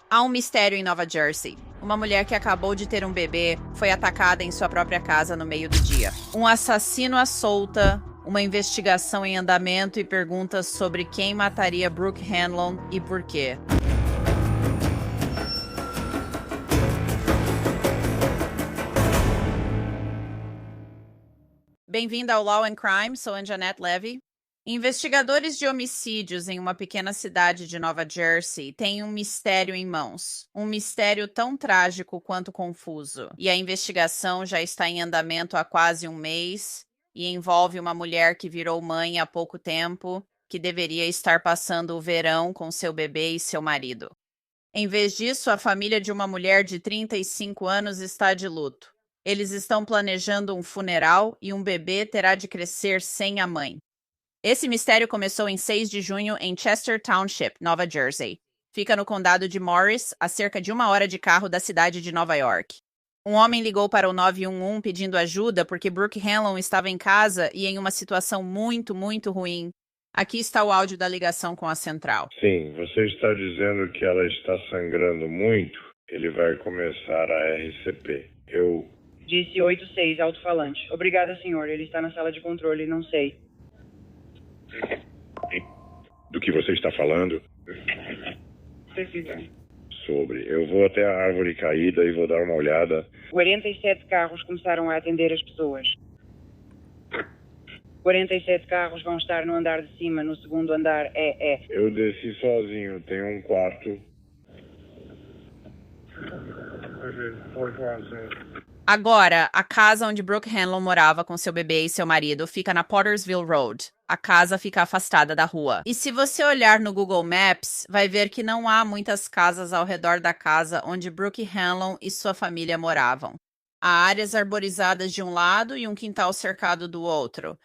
Há um mistério em Nova Jersey. Uma mulher que acabou de ter um bebê foi atacada em sua própria casa no meio do dia. Um assassino à solta, uma investigação em andamento e perguntas sobre quem mataria Brooke Hanlon e por quê. Bem-vinda ao Law and Crime, sou Anjanette Levy. Investigadores de homicídios em uma pequena cidade de Nova Jersey têm um mistério em mãos. Um mistério tão trágico quanto confuso. E a investigação já está em andamento há quase um mês e envolve uma mulher que virou mãe há pouco tempo, que deveria estar passando o verão com seu bebê e seu marido. Em vez disso, a família de uma mulher de 35 anos está de luto. Eles estão planejando um funeral e um bebê terá de crescer sem a mãe. Esse mistério começou em 6 de junho em Chester Township, Nova Jersey. Fica no condado de Morris, a cerca de 1 hora de carro da cidade de Nova York. Um homem ligou para o 911 pedindo ajuda porque Brooke Hanlon estava em casa e em uma situação muito, muito ruim. Aqui está o áudio da ligação com a central. Sim, você está dizendo que ela está sangrando muito? Ele vai começar a RCP. Disse 86, alto-falante. Obrigada, senhor. Ele está na sala de controle, não sei. Do que você está falando? Precisa. Eu vou até a árvore caída e vou dar uma olhada. 47 carros começaram a atender as pessoas. 47 carros vão estar no andar de cima, no segundo andar é. Eu desci sozinho, tem um quarto. Agora, a casa onde Brooke Hanlon morava com seu bebê e seu marido fica na Pottersville Road. A casa fica afastada da rua. E se você olhar no Google Maps, vai ver que não há muitas casas ao redor da casa onde Brooke Hanlon e sua família moravam. Há áreas arborizadas de um lado e um quintal cercado do outro.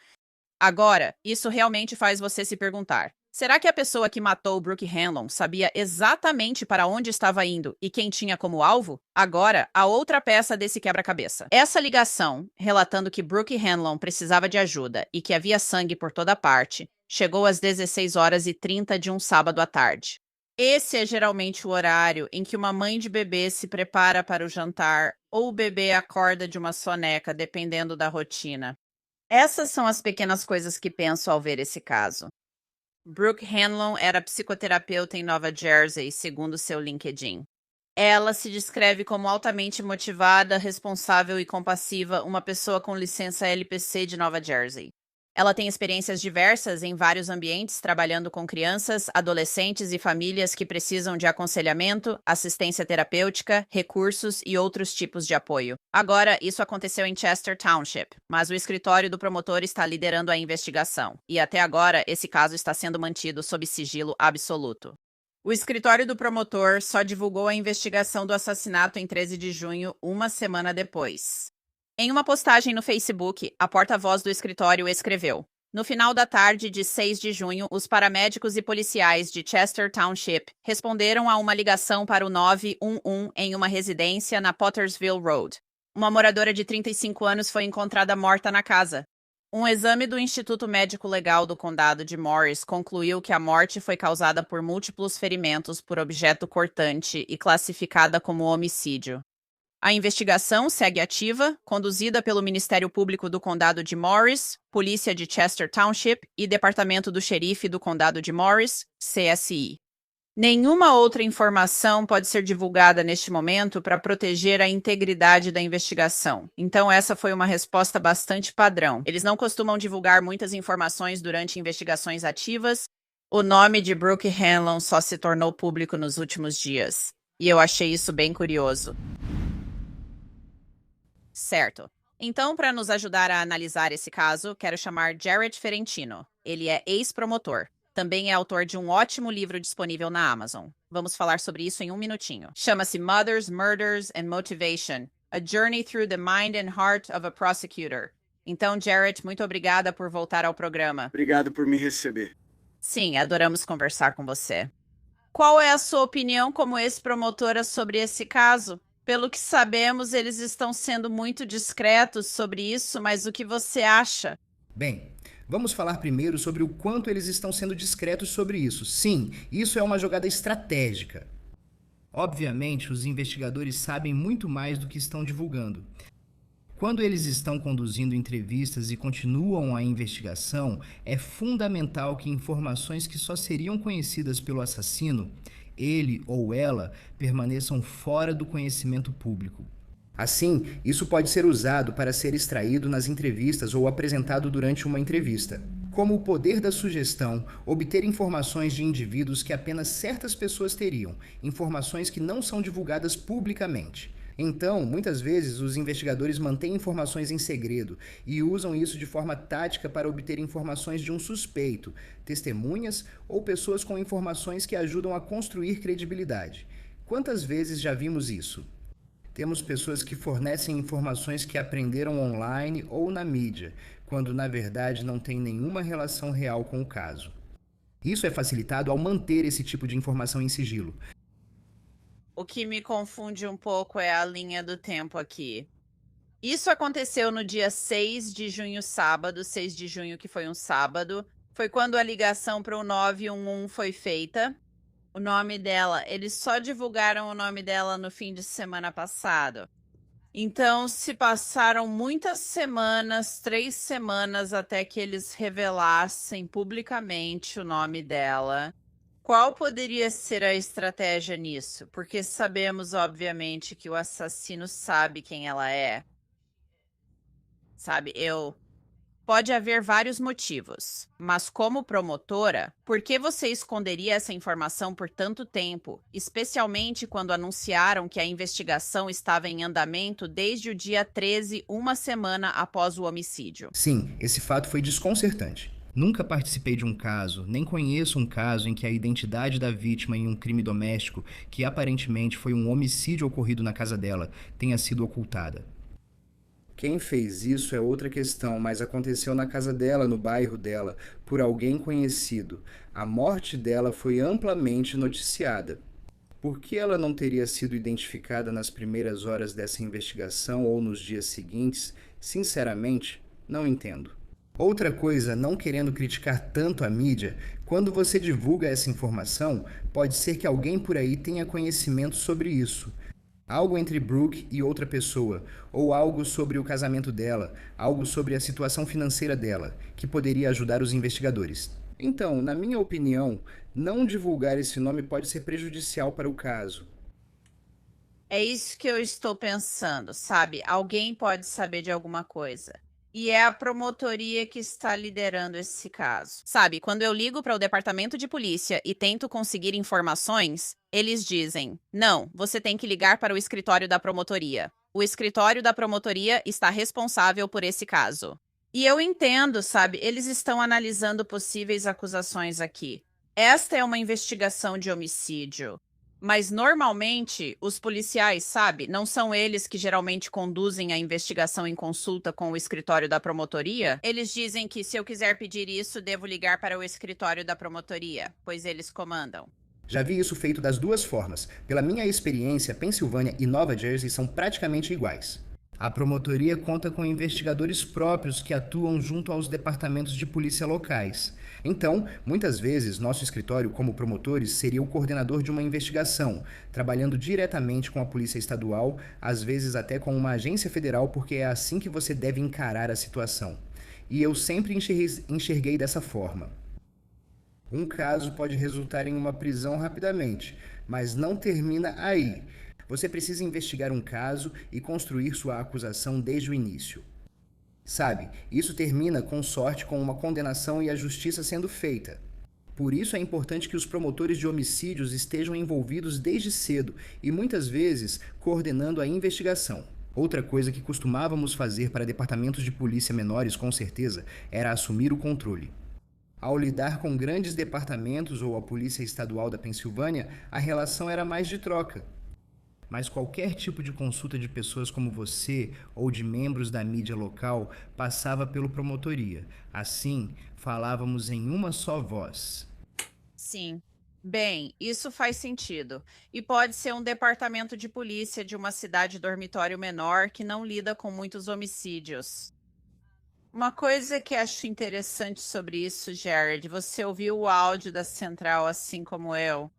Agora, isso realmente faz você se perguntar: será que a pessoa que matou Brooke Hanlon sabia exatamente para onde estava indo e quem tinha como alvo? Agora, a outra peça desse quebra-cabeça. Essa ligação, relatando que Brooke Hanlon precisava de ajuda e que havia sangue por toda parte, chegou às 16h30 de um sábado à tarde. Esse é geralmente o horário em que uma mãe de bebê se prepara para o jantar ou o bebê acorda de uma soneca, dependendo da rotina. Essas são as pequenas coisas que penso ao ver esse caso. Brooke Hanlon era psicoterapeuta em Nova Jersey, segundo seu LinkedIn. Ela se descreve como altamente motivada, responsável e compassiva, uma pessoa com licença LPC de Nova Jersey. Ela tem experiências diversas em vários ambientes, trabalhando com crianças, adolescentes e famílias que precisam de aconselhamento, assistência terapêutica, recursos e outros tipos de apoio. Agora, isso aconteceu em Chester Township, mas o escritório do promotor está liderando a investigação, e até agora esse caso está sendo mantido sob sigilo absoluto. O escritório do promotor só divulgou a investigação do assassinato em 13 de junho, uma semana depois. Em uma postagem no Facebook, a porta-voz do escritório escreveu: no final da tarde de 6 de junho, os paramédicos e policiais de Chester Township responderam a uma ligação para o 911 em uma residência na Pottersville Road. Uma moradora de 35 anos foi encontrada morta na casa. Um exame do Instituto Médico Legal do Condado de Morris concluiu que a morte foi causada por múltiplos ferimentos por objeto cortante e classificada como homicídio. A investigação segue ativa, conduzida pelo Ministério Público do Condado de Morris, Polícia de Chester Township e Departamento do Xerife do Condado de Morris, CSI. Nenhuma outra informação pode ser divulgada neste momento para proteger a integridade da investigação. Então essa foi uma resposta bastante padrão. Eles não costumam divulgar muitas informações durante investigações ativas. O nome de Brooke Hanlon só se tornou público nos últimos dias. E eu achei isso bem curioso. Certo. Então, para nos ajudar a analisar esse caso, quero chamar Jared Ferentino. Ele é ex-promotor. Também é autor de um ótimo livro disponível na Amazon. Vamos falar sobre isso em um minutinho. Chama-se Mothers, Murders and Motivation: A Journey Through the Mind and Heart of a Prosecutor. Então, Jared, muito obrigada por voltar ao programa. Obrigado por me receber. Sim, adoramos conversar com você. Qual é a sua opinião como ex-promotora sobre esse caso? Pelo que sabemos, eles estão sendo muito discretos sobre isso, mas o que você acha? Bem, vamos falar primeiro sobre o quanto eles estão sendo discretos sobre isso. Sim, isso é uma jogada estratégica. Obviamente, os investigadores sabem muito mais do que estão divulgando. Quando eles estão conduzindo entrevistas e continuam a investigação, é fundamental que informações que só seriam conhecidas pelo assassino, ele ou ela, permaneçam fora do conhecimento público. Assim, isso pode ser usado para ser extraído nas entrevistas ou apresentado durante uma entrevista. Como o poder da sugestão, obter informações de indivíduos que apenas certas pessoas teriam, informações que não são divulgadas publicamente. Então, muitas vezes, os investigadores mantêm informações em segredo e usam isso de forma tática para obter informações de um suspeito, testemunhas ou pessoas com informações que ajudam a construir credibilidade. Quantas vezes já vimos isso? Temos pessoas que fornecem informações que aprenderam online ou na mídia, quando na verdade não tem nenhuma relação real com o caso. Isso é facilitado ao manter esse tipo de informação em sigilo. O que me confunde um pouco é a linha do tempo aqui. Isso aconteceu no dia 6 de junho, sábado, 6 de junho, que foi um sábado. Foi quando a ligação para o 911 foi feita. O nome dela, eles só divulgaram o nome dela no fim de semana passado. Então, se passaram muitas semanas, 3 semanas, até que eles revelassem publicamente o nome dela. Qual poderia ser a estratégia nisso? Porque sabemos, obviamente, que o assassino sabe quem ela é. Sabe, Pode haver vários motivos, mas como promotora, por que você esconderia essa informação por tanto tempo, especialmente quando anunciaram que a investigação estava em andamento desde o dia 13, uma semana após o homicídio? Sim, esse fato foi desconcertante. Nunca participei de um caso, nem conheço um caso em que a identidade da vítima em um crime doméstico, que aparentemente foi um homicídio ocorrido na casa dela, tenha sido ocultada. Quem fez isso é outra questão, mas aconteceu na casa dela, no bairro dela, por alguém conhecido. A morte dela foi amplamente noticiada. Por que ela não teria sido identificada nas primeiras horas dessa investigação ou nos dias seguintes? Sinceramente, não entendo. Outra coisa, não querendo criticar tanto a mídia, quando você divulga essa informação, pode ser que alguém por aí tenha conhecimento sobre isso. Algo entre Brooke e outra pessoa, ou algo sobre o casamento dela, algo sobre a situação financeira dela, que poderia ajudar os investigadores. Então, na minha opinião, não divulgar esse nome pode ser prejudicial para o caso. É isso que eu estou pensando, sabe? Alguém pode saber de alguma coisa. E é a promotoria que está liderando esse caso. Sabe, quando eu ligo para o departamento de polícia e tento conseguir informações, eles dizem: não, você tem que ligar para o escritório da promotoria. O escritório da promotoria está responsável por esse caso. E eu entendo, sabe, eles estão analisando possíveis acusações aqui. Esta é uma investigação de homicídio. Mas normalmente os policiais, sabe, não são eles que geralmente conduzem a investigação em consulta com o escritório da promotoria? Eles dizem que se eu quiser pedir isso, devo ligar para o escritório da promotoria, pois eles comandam. Já vi isso feito das duas formas. Pela minha experiência, Pensilvânia e Nova Jersey são praticamente iguais. A promotoria conta com investigadores próprios que atuam junto aos departamentos de polícia locais. Então, muitas vezes, nosso escritório, como promotores, seria o coordenador de uma investigação, trabalhando diretamente com a polícia estadual, às vezes até com uma agência federal, porque é assim que você deve encarar a situação. E eu sempre enxerguei dessa forma. Um caso pode resultar em uma prisão rapidamente, mas não termina aí. Você precisa investigar um caso e construir sua acusação desde o início. Sabe, isso termina com sorte com uma condenação e a justiça sendo feita. Por isso é importante que os promotores de homicídios estejam envolvidos desde cedo e muitas vezes coordenando a investigação. Outra coisa que costumávamos fazer para departamentos de polícia menores, com certeza, era assumir o controle. Ao lidar com grandes departamentos ou a Polícia Estadual da Pensilvânia, a relação era mais de troca. Mas qualquer tipo de consulta de pessoas como você ou de membros da mídia local passava pelo promotoria. Assim, falávamos em uma só voz. Sim. Bem, isso faz sentido. E pode ser um departamento de polícia de uma cidade dormitório menor que não lida com muitos homicídios. Uma coisa que acho interessante sobre isso, Jared, você ouviu o áudio da central assim como eu?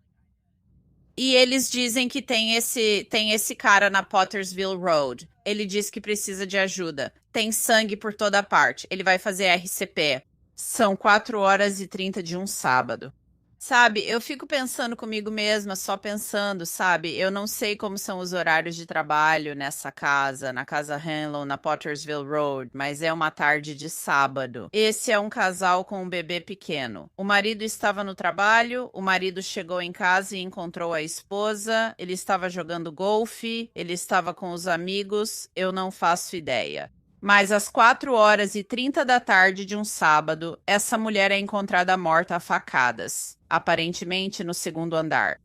E eles dizem que tem esse cara na Pottersville Road. Ele diz que precisa de ajuda. Tem sangue por toda parte. Ele vai fazer RCP. São 4h30 de um sábado. Sabe, eu fico pensando comigo mesma, só pensando, sabe? Eu não sei como são os horários de trabalho nessa casa, na Casa Hanlon, na Pottersville Road, mas é uma tarde de sábado. Esse é um casal com um bebê pequeno. O marido estava no trabalho, o marido chegou em casa e encontrou a esposa, ele estava jogando golfe, ele estava com os amigos, eu não faço ideia. Mas às 4h30 da tarde de um sábado, essa mulher é encontrada morta a facadas, aparentemente no segundo andar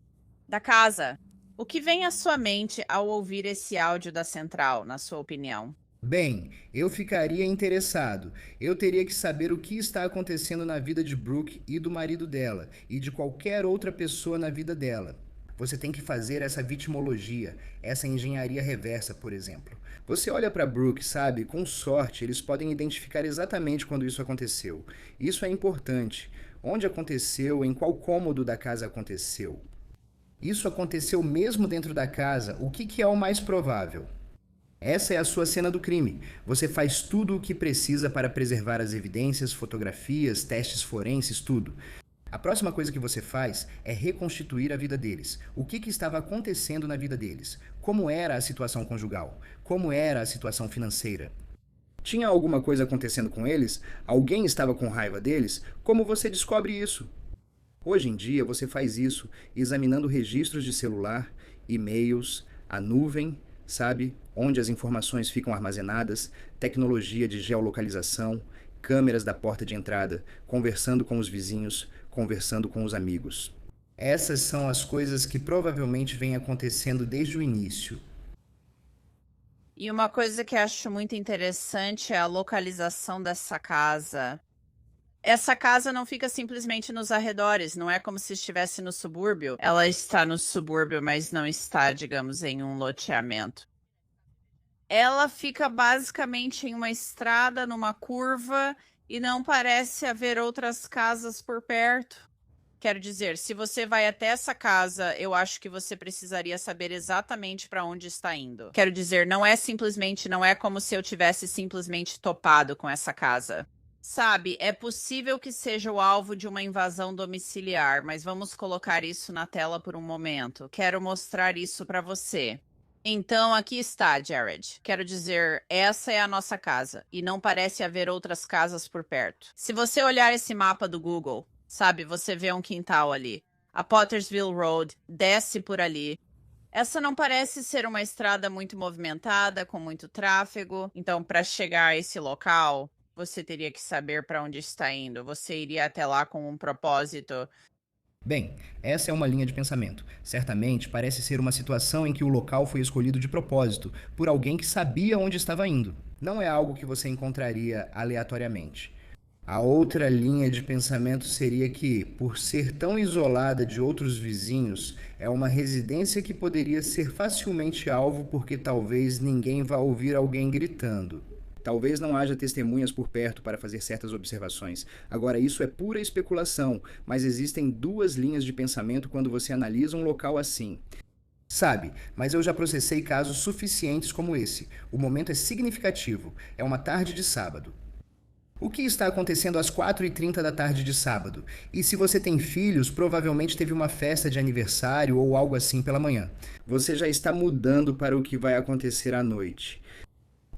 da casa. O que vem à sua mente ao ouvir esse áudio da central, na sua opinião? Bem, eu ficaria interessado. Eu teria que saber o que está acontecendo na vida de Brooke e do marido dela, e de qualquer outra pessoa na vida dela. Você tem que fazer essa vitimologia, essa engenharia reversa, por exemplo. Você olha para Brooke, sabe? Com sorte, eles podem identificar exatamente quando isso aconteceu. Isso é importante. Onde aconteceu, em qual cômodo da casa aconteceu. Isso aconteceu mesmo dentro da casa, o que é o mais provável? Essa é a sua cena do crime. Você faz tudo o que precisa para preservar as evidências, fotografias, testes forenses, tudo. A próxima coisa que você faz é reconstituir a vida deles. O que estava acontecendo na vida deles? Como era a situação conjugal? Como era a situação financeira? Tinha alguma coisa acontecendo com eles? Alguém estava com raiva deles? Como você descobre isso? Hoje em dia você faz isso examinando registros de celular, e-mails, a nuvem, sabe? Onde as informações ficam armazenadas, tecnologia de geolocalização, câmeras da porta de entrada, conversando com os vizinhos, conversando com os amigos. Essas são as coisas que provavelmente vêm acontecendo desde o início. E uma coisa que acho muito interessante é a localização dessa casa. Essa casa não fica simplesmente nos arredores, não é como se estivesse no subúrbio. Ela está no subúrbio, mas não está, digamos, em um loteamento. Ela fica basicamente em uma estrada, numa curva, e não parece haver outras casas por perto. Quero dizer, se você vai até essa casa, eu acho que você precisaria saber exatamente para onde está indo. Quero dizer, não é como se eu tivesse simplesmente topado com essa casa. Sabe, é possível que seja o alvo de uma invasão domiciliar, mas vamos colocar isso na tela por um momento. Quero mostrar isso para você. Então, aqui está, Jared. Quero dizer, essa é a nossa casa, e não parece haver outras casas por perto. Se você olhar esse mapa do Google, sabe, você vê um quintal ali. A Pottersville Road desce por ali. Essa não parece ser uma estrada muito movimentada, com muito tráfego. Então, para chegar a esse local, você teria que saber para onde está indo. Você iria até lá com um propósito. Bem, essa é uma linha de pensamento. Certamente parece ser uma situação em que o local foi escolhido de propósito, por alguém que sabia onde estava indo. Não é algo que você encontraria aleatoriamente. A outra linha de pensamento seria que, por ser tão isolada de outros vizinhos, é uma residência que poderia ser facilmente alvo porque talvez ninguém vá ouvir alguém gritando. Talvez não haja testemunhas por perto para fazer certas observações. Agora, isso é pura especulação, mas existem duas linhas de pensamento quando você analisa um local assim. Sabe, mas eu já processei casos suficientes como esse. O momento é significativo. É uma tarde de sábado. O que está acontecendo às 4h30 da tarde de sábado? E se você tem filhos, provavelmente teve uma festa de aniversário ou algo assim pela manhã. Você já está mudando para o que vai acontecer à noite.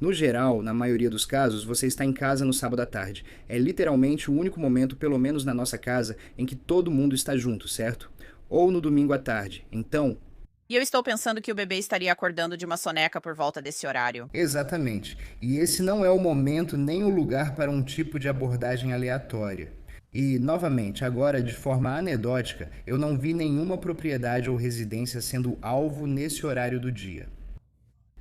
No geral, na maioria dos casos, você está em casa no sábado à tarde. É literalmente o único momento, pelo menos na nossa casa, em que todo mundo está junto, certo? Ou no domingo à tarde. Então... E eu estou pensando que o bebê estaria acordando de uma soneca por volta desse horário. Exatamente. E esse não é o momento nem o lugar para um tipo de abordagem aleatória. E, novamente, agora de forma anedótica, eu não vi nenhuma propriedade ou residência sendo alvo nesse horário do dia.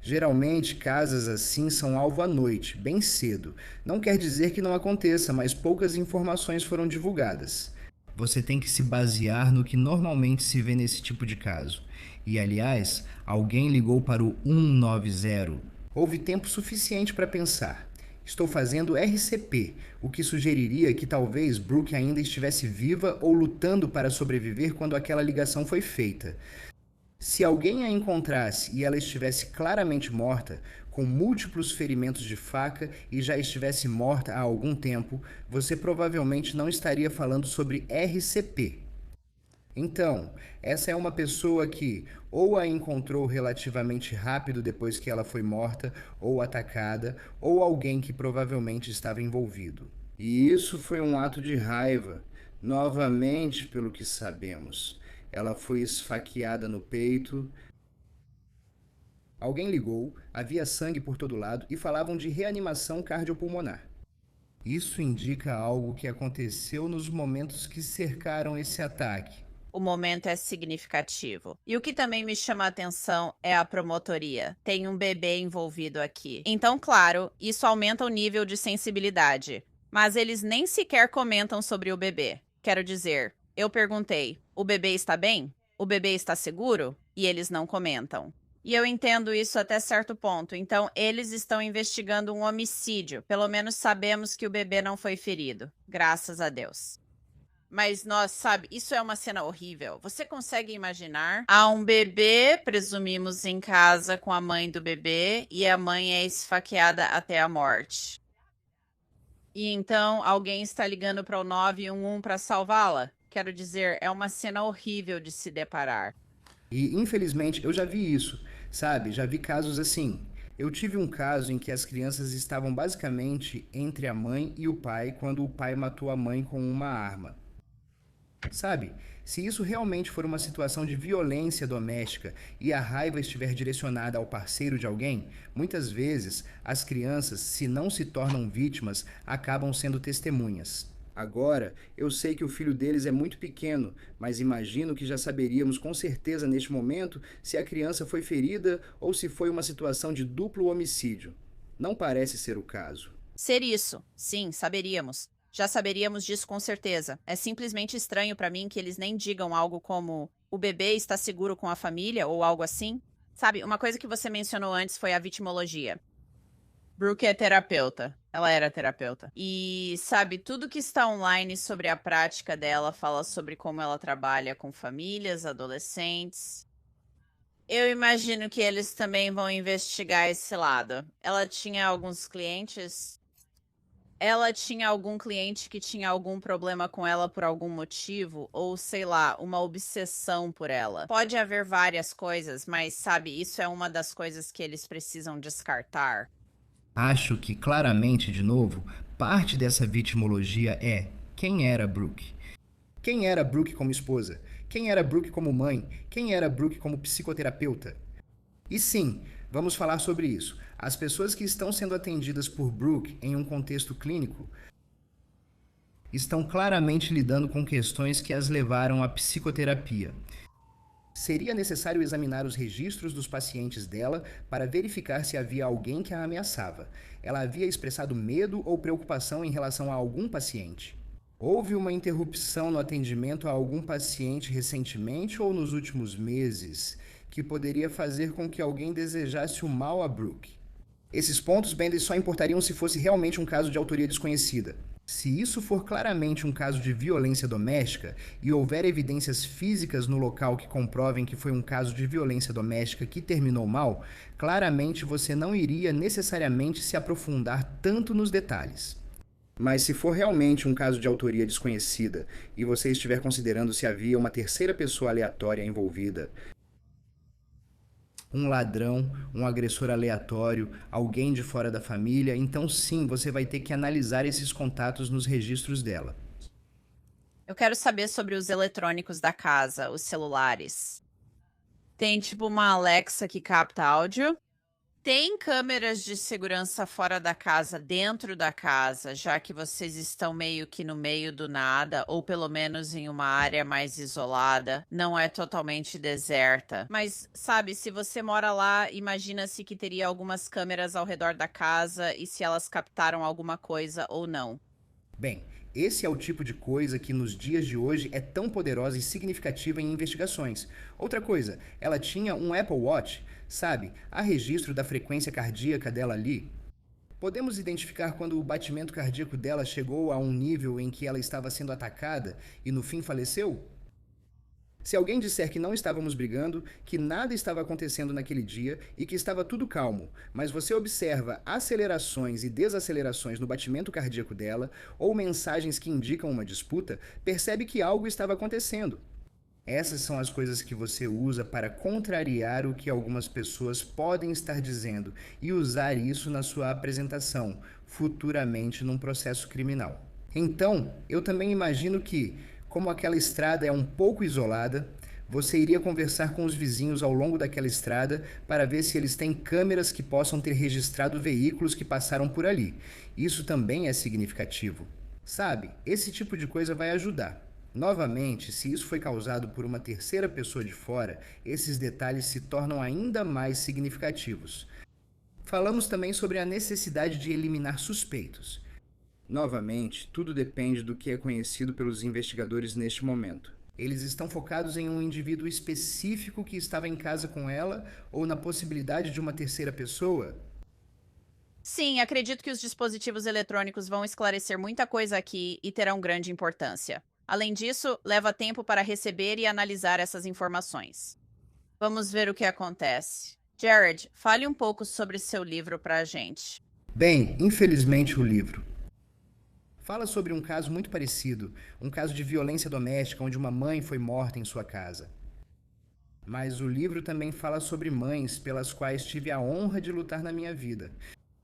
Geralmente, casas assim são alvo à noite, bem cedo. Não quer dizer que não aconteça, mas poucas informações foram divulgadas. Você tem que se basear no que normalmente se vê nesse tipo de caso. E, aliás, alguém ligou para o 190. Houve tempo suficiente para pensar. Estou fazendo RCP, o que sugeriria que talvez Brooke ainda estivesse viva ou lutando para sobreviver quando aquela ligação foi feita. Se alguém a encontrasse e ela estivesse claramente morta, com múltiplos ferimentos de faca e já estivesse morta há algum tempo, você provavelmente não estaria falando sobre RCP. Então, essa é uma pessoa que ou a encontrou relativamente rápido depois que ela foi morta ou atacada, ou alguém que provavelmente estava envolvido. E isso foi um ato de raiva, novamente, pelo que sabemos. Ela foi esfaqueada no peito. Alguém ligou, havia sangue por todo lado e falavam de reanimação cardiopulmonar. Isso indica algo que aconteceu nos momentos que cercaram esse ataque. O momento é significativo. E o que também me chama a atenção é a promotoria. Tem um bebê envolvido aqui. Então, claro, isso aumenta o nível de sensibilidade. Mas eles nem sequer comentam sobre o bebê. Quero dizer, eu perguntei: o bebê está bem? O bebê está seguro? E eles não comentam. E eu entendo isso até certo ponto. Então, eles estão investigando um homicídio. Pelo menos sabemos que o bebê não foi ferido. Graças a Deus. Mas nós, sabe, isso é uma cena horrível. Você consegue imaginar? Há um bebê, presumimos, em casa com a mãe do bebê, e a mãe é esfaqueada até a morte. E então alguém está ligando para o 911 para salvá-la? Quero dizer, é uma cena horrível de se deparar. E, infelizmente, eu já vi isso, sabe? Já vi casos assim. Eu tive um caso em que as crianças estavam basicamente entre a mãe e o pai quando o pai matou a mãe com uma arma. Sabe, se isso realmente for uma situação de violência doméstica e a raiva estiver direcionada ao parceiro de alguém, muitas vezes as crianças, se não se tornam vítimas, acabam sendo testemunhas. Agora, eu sei que o filho deles é muito pequeno, mas imagino que já saberíamos com certeza neste momento se a criança foi ferida ou se foi uma situação de duplo homicídio. Não parece ser o caso. Ser isso, sim, saberíamos. Já saberíamos disso com certeza. É simplesmente estranho pra mim que eles nem digam algo como o bebê está seguro com a família ou algo assim. Sabe, uma coisa que você mencionou antes foi a vitimologia. Brooke é terapeuta. Ela era terapeuta. E, sabe, tudo que está online sobre a prática dela fala sobre como ela trabalha com famílias, adolescentes. Eu imagino que eles também vão investigar esse lado. Ela tinha alguns clientes. Ela tinha algum cliente que tinha algum problema com ela por algum motivo, ou sei lá, uma obsessão por ela. Pode haver várias coisas, mas sabe, isso é uma das coisas que eles precisam descartar. Acho que claramente, de novo, parte dessa vitimologia é quem era Brooke. Quem era Brooke como esposa? Quem era Brooke como mãe? Quem era Brooke como psicoterapeuta? E sim, vamos falar sobre isso. As pessoas que estão sendo atendidas por Brooke em um contexto clínico estão claramente lidando com questões que as levaram à psicoterapia. Seria necessário examinar os registros dos pacientes dela para verificar se havia alguém que a ameaçava. Ela havia expressado medo ou preocupação em relação a algum paciente. Houve uma interrupção no atendimento a algum paciente recentemente ou nos últimos meses que poderia fazer com que alguém desejasse o mal a Brooke. Esses pontos, Bendis, só importariam se fosse realmente um caso de autoria desconhecida. Se isso for claramente um caso de violência doméstica e houver evidências físicas no local que comprovem que foi um caso de violência doméstica que terminou mal, claramente você não iria necessariamente se aprofundar tanto nos detalhes. Mas se for realmente um caso de autoria desconhecida e você estiver considerando se havia uma terceira pessoa aleatória envolvida, um ladrão, um agressor aleatório, alguém de fora da família, então sim, você vai ter que analisar esses contatos nos registros dela. Eu quero saber sobre os eletrônicos da casa, os celulares. Tem tipo uma Alexa que capta áudio? Tem câmeras de segurança fora da casa, dentro da casa, já que vocês estão meio que no meio do nada, ou pelo menos em uma área mais isolada, não é totalmente deserta. Mas, sabe, se você mora lá, imagina-se que teria algumas câmeras ao redor da casa e se elas captaram alguma coisa ou não. Bem, esse é o tipo de coisa que nos dias de hoje é tão poderosa e significativa em investigações. Outra coisa, ela tinha um Apple Watch, sabe? Há registro da frequência cardíaca dela ali. Podemos identificar quando o batimento cardíaco dela chegou a um nível em que ela estava sendo atacada e no fim faleceu? Se alguém disser que não estávamos brigando, que nada estava acontecendo naquele dia e que estava tudo calmo, mas você observa acelerações e desacelerações no batimento cardíaco dela ou mensagens que indicam uma disputa, percebe que algo estava acontecendo. Essas são as coisas que você usa para contrariar o que algumas pessoas podem estar dizendo e usar isso na sua apresentação, futuramente num processo criminal. Então, eu também imagino que, como aquela estrada é um pouco isolada, você iria conversar com os vizinhos ao longo daquela estrada para ver se eles têm câmeras que possam ter registrado veículos que passaram por ali. Isso também é significativo. Sabe, esse tipo de coisa vai ajudar. Novamente, se isso foi causado por uma terceira pessoa de fora, esses detalhes se tornam ainda mais significativos. Falamos também sobre a necessidade de eliminar suspeitos. Novamente, tudo depende do que é conhecido pelos investigadores neste momento. Eles estão focados em um indivíduo específico que estava em casa com ela ou na possibilidade de uma terceira pessoa? Sim, acredito que os dispositivos eletrônicos vão esclarecer muita coisa aqui e terão grande importância. Além disso, leva tempo para receber e analisar essas informações. Vamos ver o que acontece. Jared, fale um pouco sobre seu livro para a gente. Bem, infelizmente o livro fala sobre um caso muito parecido, um caso de violência doméstica onde uma mãe foi morta em sua casa. Mas o livro também fala sobre mães pelas quais tive a honra de lutar na minha vida.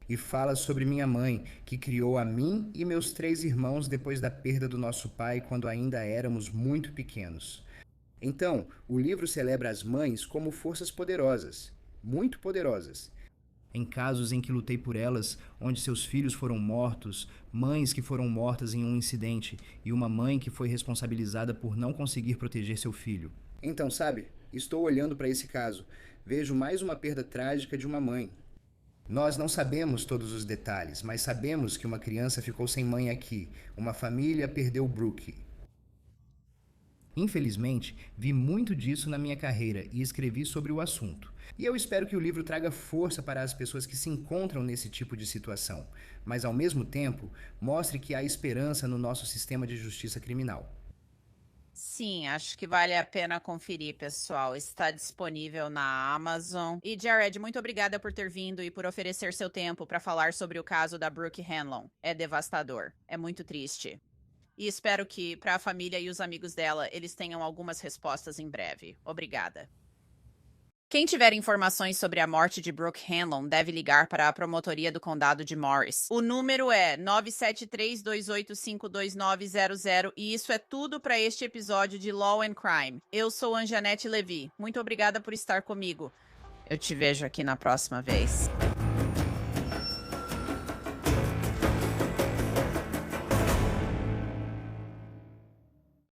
E fala sobre minha mãe, que criou a mim e meus 3 irmãos depois da perda do nosso pai quando ainda éramos muito pequenos. Então, o livro celebra as mães como forças poderosas, muito poderosas. Em casos em que lutei por elas, onde seus filhos foram mortos, mães que foram mortas em um incidente e uma mãe que foi responsabilizada por não conseguir proteger seu filho. Então, sabe, estou olhando para esse caso. Vejo mais uma perda trágica de uma mãe. Nós não sabemos todos os detalhes, mas sabemos que uma criança ficou sem mãe aqui. Uma família perdeu Brooke. Infelizmente, vi muito disso na minha carreira e escrevi sobre o assunto. E eu espero que o livro traga força para as pessoas que se encontram nesse tipo de situação, mas ao mesmo tempo mostre que há esperança no nosso sistema de justiça criminal. Sim, acho que vale a pena conferir, pessoal. Está disponível na Amazon. E Jared, muito obrigada por ter vindo e por oferecer seu tempo para falar sobre o caso da Brooke Hanlon. É devastador. É muito triste. E espero que, para a família e os amigos dela, eles tenham algumas respostas em breve. Obrigada. Quem tiver informações sobre a morte de Brooke Hanlon deve ligar para a Promotoria do Condado de Morris. O número é 973-285-2900 e isso é tudo para este episódio de Law and Crime. Eu sou Anjanette Levi. Muito obrigada por estar comigo. Eu te vejo aqui na próxima vez.